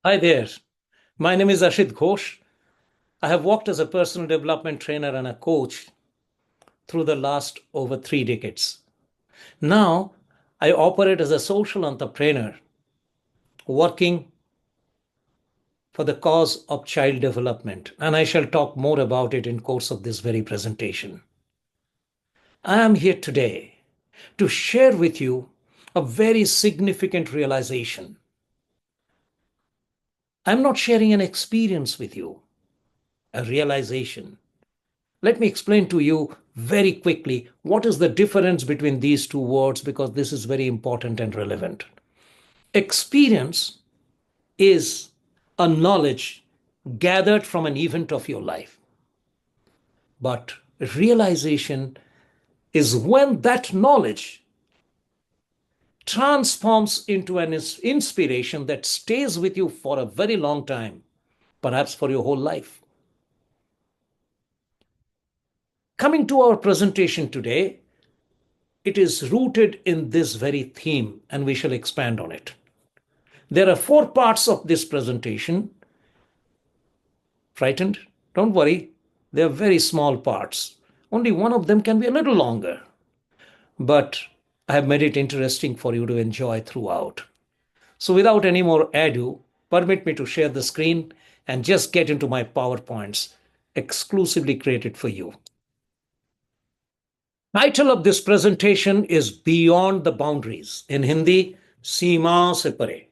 Hi there. My name is Ashit Ghosh. I have worked as a personal development trainer and a coach through the last over 3 decades. Now, I operate as a social entrepreneur working for the cause of child development, and I shall talk more about it in course of this very presentation. I am here today to share with you a very significant realization. I'm not sharing an experience with you, a realization. Let me explain to you very quickly what is the difference between these two words because this is very important and relevant. Experience is a knowledge gathered from an event of your life, but realization is when that knowledge transforms into an inspiration that stays with you for a very long time, perhaps for your whole life. Coming to our presentation today, it is rooted in this very theme, and we shall expand on it. There are four parts of this presentation. Frightened? Don't worry. They are very small parts. Only one of them can be a little longer. But I have made it interesting for you to enjoy throughout. So without any more ado, permit me to share the screen and just get into my PowerPoints exclusively created for you. Title of this presentation is Beyond the Boundaries. In Hindi, Seema se Pare.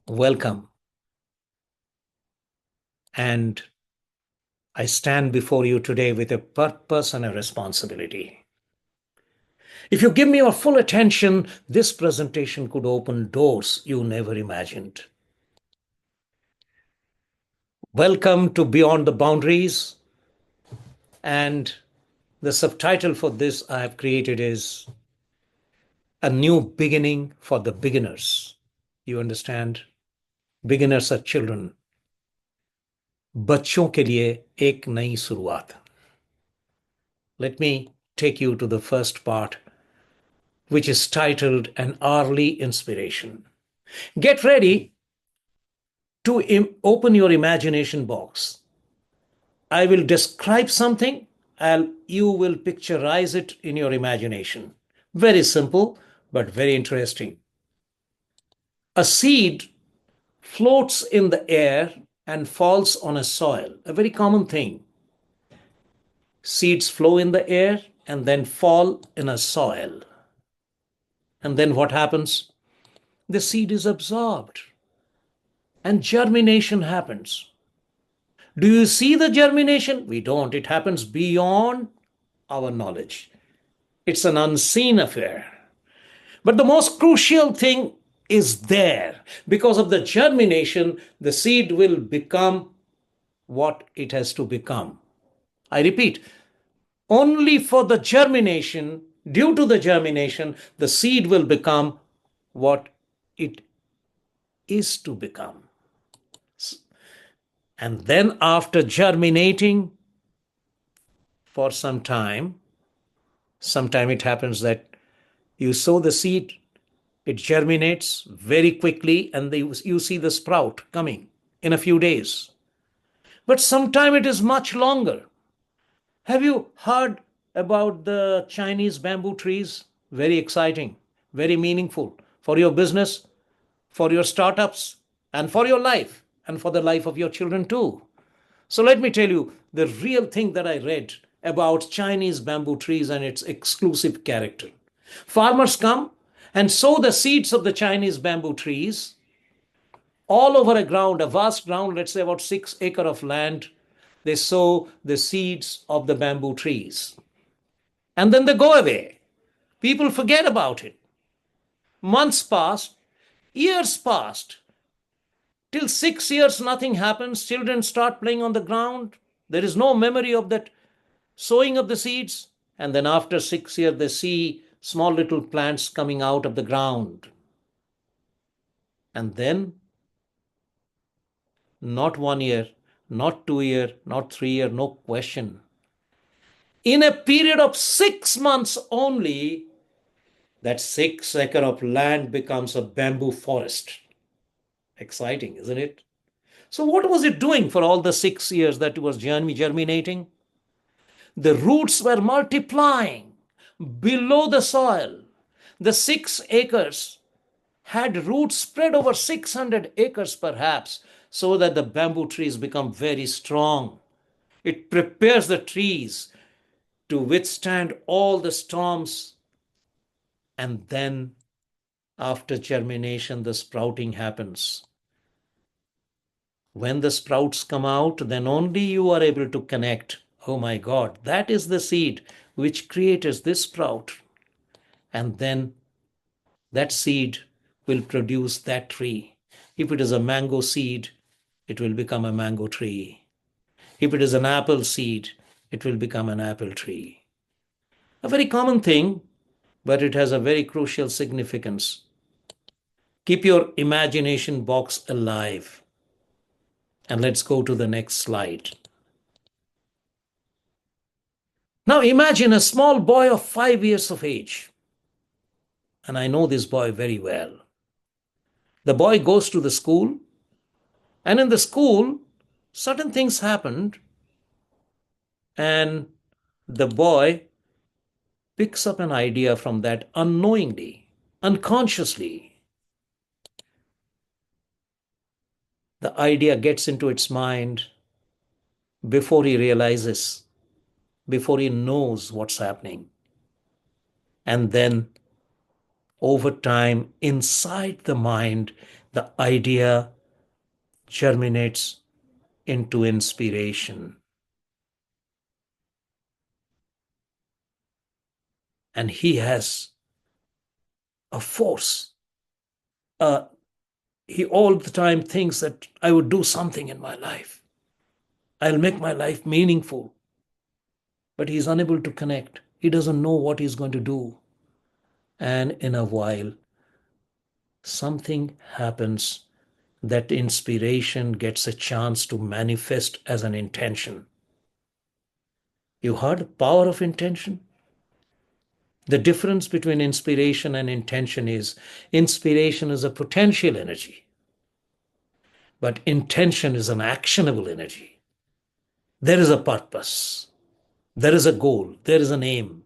Welcome. And I stand before you today with a purpose and a responsibility. If you give me your full attention, this presentation could open doors you never imagined. Welcome to Beyond the Boundaries. And the subtitle for this I have created is A New Beginning for the Beginners. You understand? Beginners are children. बच्चों के लिए एक नई शुरुआत. Let me take you to the first part, which is titled An Early Inspiration. Get ready to open your imagination box. I will describe something and you will picturize it in your imagination. Very simple, but very interesting. A seed floats in the air and falls on a soil, a very common thing. Seeds flow in the air and then fall in a soil. And then what happens? The seed is absorbed and germination happens. Do you see the germination? We don't. It happens beyond our knowledge. It's an unseen affair. But the most crucial thing is there. Because of the germination, the seed will become what it has to become. I repeat, only for the germination, due to the germination, the seed will become what it is to become. And then after germinating for sometime it happens that you sow the seed, it germinates very quickly, and you see the sprout coming in a few days. But sometime it is much longer. Have you heard about the Chinese bamboo trees? Very exciting, very meaningful for your business, for your startups, and for your life, and for the life of your children too. So let me tell you the real thing that I read about Chinese bamboo trees and its exclusive character. Farmers come and sow the seeds of the Chinese bamboo trees all over a vast ground, let's say about 6 acres of land. They sow the seeds of the bamboo trees. And then they go away. People forget about it. Months passed, years passed. Till 6 years, nothing happens. Children start playing on the ground. There is no memory of that sowing of the seeds. And then after 6 years, they see small little plants coming out of the ground. And then, not 1 year, not 2 year, not 3 year, no question. In a period of 6 months only, That 6 acre of land becomes a bamboo forest. Exciting, isn't it? So, what was it doing for all the 6 years that it was germinating? The roots were multiplying below the soil. The 6 acres had roots spread over 600 acres, perhaps, so that the bamboo trees become very strong. It prepares the trees to withstand all the storms. And then, after germination, the sprouting happens. When the sprouts come out, then only you are able to connect. Oh my God, that is the seed which created this sprout. And then that seed will produce that tree. If it is a mango seed, it will become a mango tree. If it is an apple seed, it will become an apple tree. A very common thing, but it has a very crucial significance. Keep your imagination box alive. And let's go to the next slide. Now imagine a small boy of 5 years of age. And I know this boy very well. The boy goes to the school, and in the school, certain things happened, and the boy picks up an idea from that unknowingly, unconsciously. The idea gets into its mind before he realizes, before he knows what's happening. And then, over time, inside the mind, the idea germinates into inspiration. And he has a force. He all the time thinks that I would do something in my life. I'll make my life meaningful. But he's unable to connect. He doesn't know what he's going to do. And in a while, something happens, that inspiration gets a chance to manifest as an intention. You heard the power of intention? The difference between inspiration and intention is inspiration is a potential energy, but intention is an actionable energy. There is a purpose, there is a goal, there is an aim.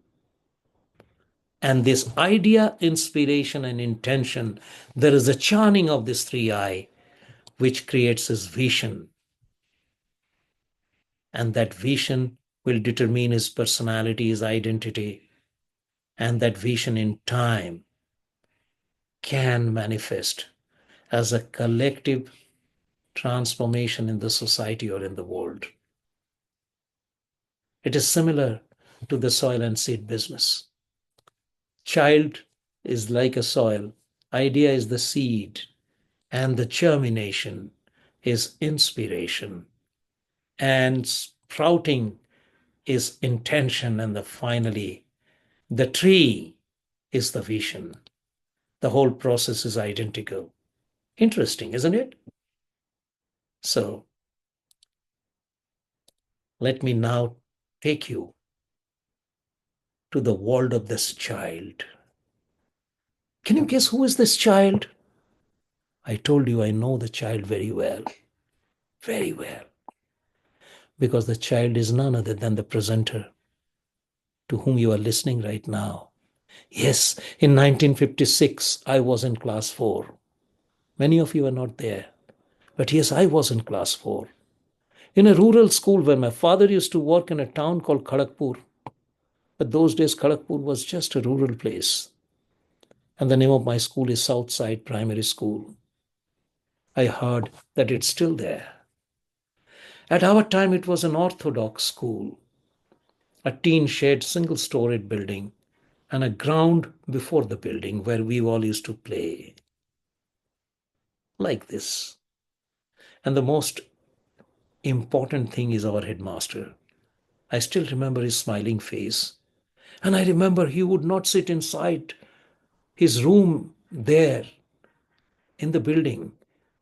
And this idea, inspiration, and intention, there is a churning of this three I, which creates this vision. And that vision will determine his personality, his identity. And that vision in time can manifest as a collective transformation in the society or in the world. It is similar to the soil and seed business. Child is like a soil, idea is the seed, and the germination is inspiration, and sprouting is intention, and finally, the tree is the vision. The whole process is identical. Interesting, isn't it? So, let me now take you to the world of this child. Can you guess who is this child? I told you I know the child very well. Very well. Because the child is none other than the presenter to whom you are listening right now. Yes, in 1956, I was in class 4. Many of you are not there. But yes, I was in class 4. In a rural school where my father used to work in a town called Kharagpur. But those days, Kharagpur was just a rural place. And the name of my school is Southside Primary School. I heard that it's still there. At our time, it was an Orthodox school, a tin shed, single-storied building, and a ground before the building where we all used to play. Like this. And the most important thing is our headmaster. I still remember his smiling face. And I remember he would not sit inside his room there in the building,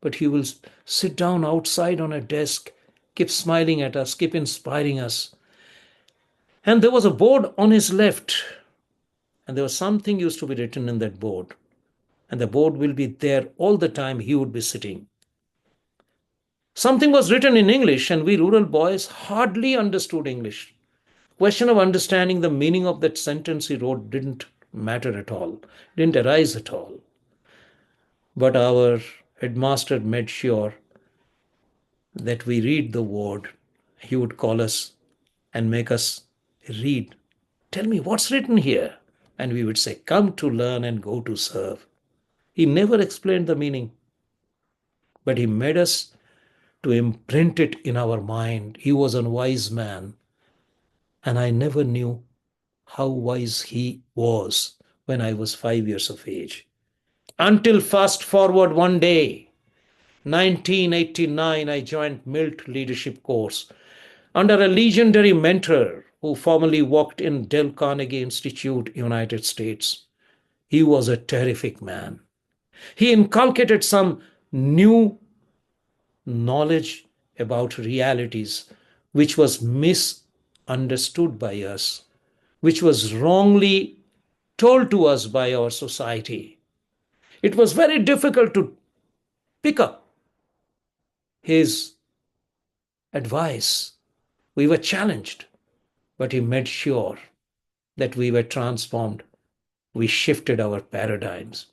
but he will sit down outside on a desk, keep smiling at us, keep inspiring us. And there was a board on his left, And there was something used to be written in that board. And the board will be there all the time. He would be sitting. Something was written in English, and we rural boys hardly understood English. Question of understanding the meaning of that sentence he wrote didn't matter at all, didn't arise at all. But our headmaster made sure that we read the word. He would call us and make us read. Tell me what's written here. And we would say, come to learn and go to serve. He never explained the meaning, but he made us to imprint it in our mind. He was a wise man, and I never knew how wise he was when I was 5 years of age. Until fast forward one day, 1989, I joined MILT leadership course under a legendary mentor who formerly worked in Dale Carnegie Institute, United States. He was a terrific man. He inculcated some new knowledge about realities which was misunderstood by us, which was wrongly told to us by our society. It was very difficult to pick up his advice. We were challenged, but he made sure that we were transformed. We shifted our paradigms.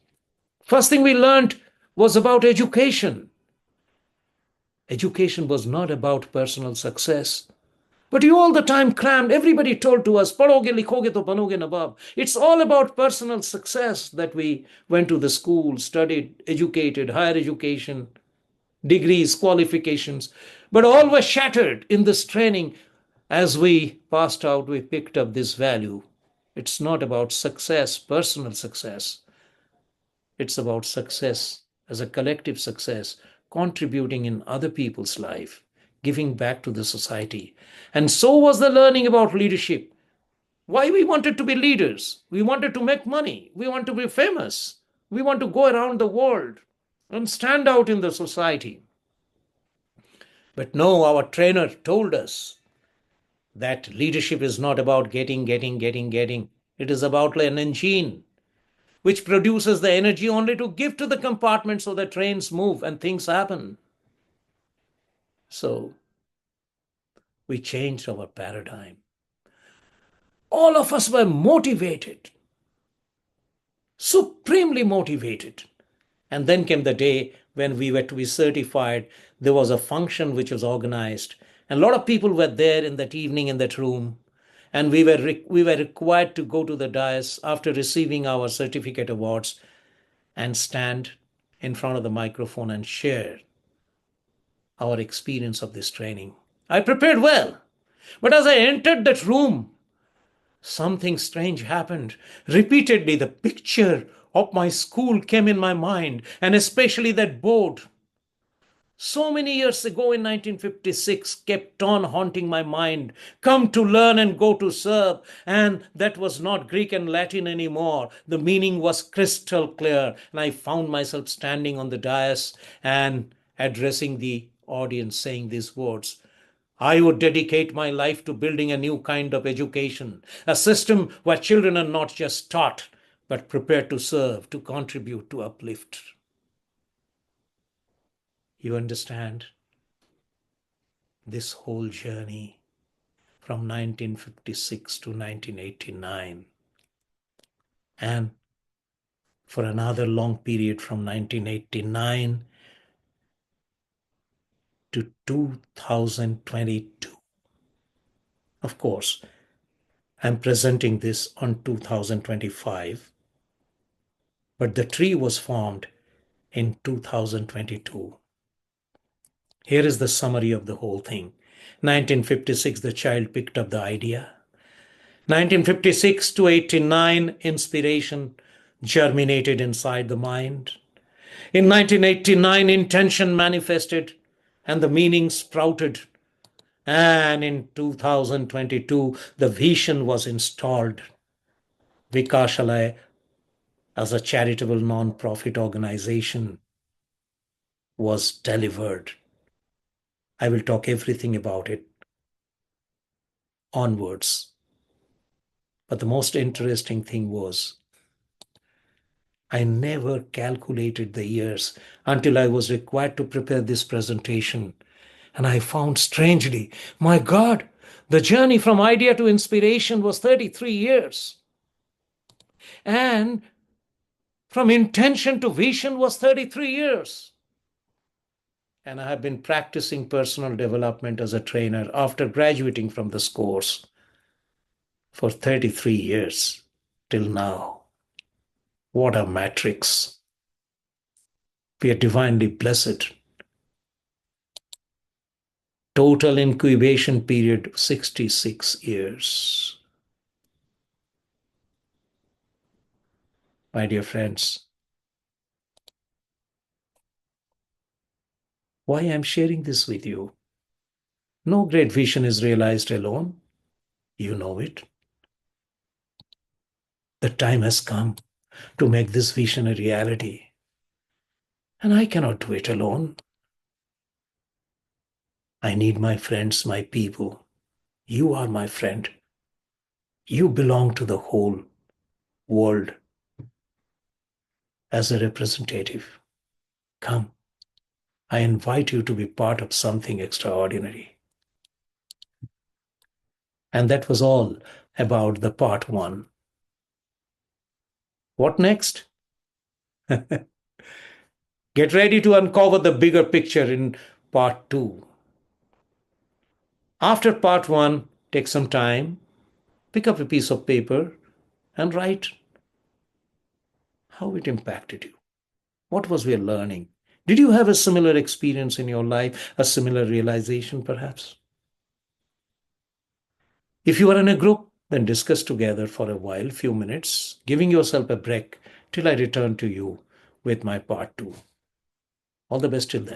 First thing we learned was about education. Education was not about personal success. But you all the time crammed, everybody told to us, padhoge likhoge to banoge nawab. It's all about personal success that we went to the school, studied, educated, higher education, degrees, qualifications. But all were shattered in this training. As we passed out, we picked up this value. It's not about success, personal success. It's about success as a collective success, contributing in other people's life, giving back to the society. And so was the learning about leadership. Why we wanted to be leaders? We wanted to make money. We want to be famous. We want to go around the world and stand out in the society. But no, our trainer told us that leadership is not about getting. It is about an engine which produces the energy only to give to the compartment so the trains move and things happen. So we changed our paradigm. All of us were motivated, supremely motivated. And then came the day when we were to be certified. There was a function which was organized, and a lot of people were there in that evening in that room. And we were required to go to the dais after receiving our certificate awards and stand in front of the microphone and share our experience of this training. I prepared well, but as I entered that room, something strange happened. Repeatedly, the picture of my school came in my mind, and especially that board. So many years ago in 1956, kept on haunting my mind. Come to learn and go to serve. And that was not Greek and Latin anymore. The meaning was crystal clear. And I found myself standing on the dais and addressing the audience, saying these words. I would dedicate my life to building a new kind of education, a system where children are not just taught, but prepared to serve, to contribute, to uplift. You understand this whole journey from 1956 to 1989, and for another long period from 1989 to 2022. Of course, I'm presenting this on 2025, but the tree was formed in 2022. Here is the summary of the whole thing. 1956, the child picked up the idea. 1956 to 89, inspiration germinated inside the mind. In 1989, intention manifested and the meaning sprouted. And in 2022, the vision was installed. Vikashalaya, as a charitable non-profit organization, was delivered. I will talk everything about it onwards. But the most interesting thing was I never calculated the years until I was required to prepare this presentation. And I found strangely, my God, the journey from idea to inspiration was 33 years. And from intention to vision was 33 years. And I have been practicing personal development as a trainer after graduating from this course for 33 years till now. What a matrix. We are divinely blessed. Total incubation period 66 years. My dear friends, why I'm sharing this with you? No great vision is realized alone. You know it. The time has come to make this vision a reality. And I cannot do it alone. I need my friends, my people. You are my friend. You belong to the whole world as a representative. Come, I invite you to be part of something extraordinary. And that was all about the part one. What next? Get ready to uncover the bigger picture in part two. After part one, take some time, pick up a piece of paper, and write how it impacted you. What was we learning? Did you have a similar experience in your life, a similar realization perhaps? If you are in a group, then discuss together for a while, few minutes, giving yourself a break till I return to you with my part two. All the best till then.